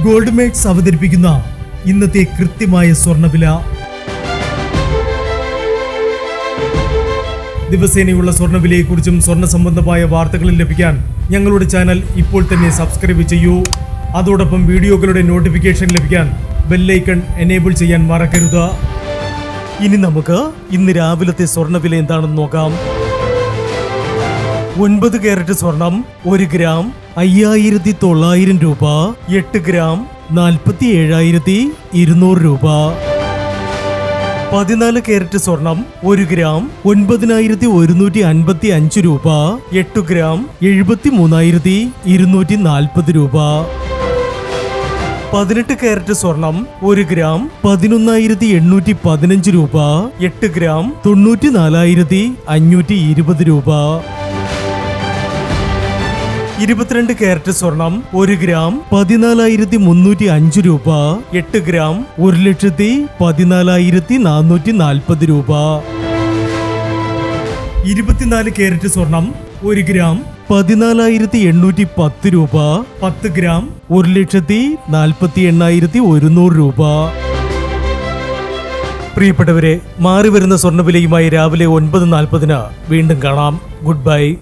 Gold makes അവതരിപ്പിക്കുന്ന ഇന്നത്തെ കൃത്യമായ സ്വർണ്ണവില. ദിവസേനയുള്ള സ്വർണ്ണവിലയെക്കുറിച്ചും സ്വർണ്ണ സംബന്ധമായ വാർത്തകളും ലഭിക്കാൻ ഞങ്ങളുടെ ചാനൽ ഇപ്പോൾ തന്നെ സബ്സ്ക്രൈബ് ചെയ്യൂ. അതോടൊപ്പം വീഡിയോകളുടെ നോട്ടിഫിക്കേഷൻ ലഭിക്കാൻ ബെല്ലൈക്കൺ എനേബിൾ ചെയ്യാൻ മറക്കരുത്. ഇനി നമുക്ക് ഇന്ന് രാവിലത്തെ സ്വർണ്ണവില എന്താണെന്ന് നോക്കാം. 9 കാരറ്റ് സ്വർണം 1 ഗ്രാം 5900 രൂപ. 8 ഗ്രാം 47,200 രൂപ. 14 കാരറ്റ് സ്വർണം 1 ഗ്രാം 9155 രൂപ. 8 ഗ്രാം 73,240 രൂപ. 18 കാരറ്റ് സ്വർണം 1 ഗ്രാം 11,815 രൂപ. 8 ഗ്രാം 94,520 രൂപ. 22 കാരറ്റ് സ്വർണം 1 ഗ്രാം 14,305 രൂപ. 8 ഗ്രാം 1,14,440 രൂപ. 24 കാരറ്റ് സ്വർണം 1 ഗ്രാം 14,810 രൂപ. 10 ഗ്രാം 1,48,100 രൂപ. പ്രിയപ്പെട്ടവരെ, മാറിവരുന്ന സ്വർണ്ണവിലയുമായി രാവിലെ 9:40 വീണ്ടും കാണാം. Good bye.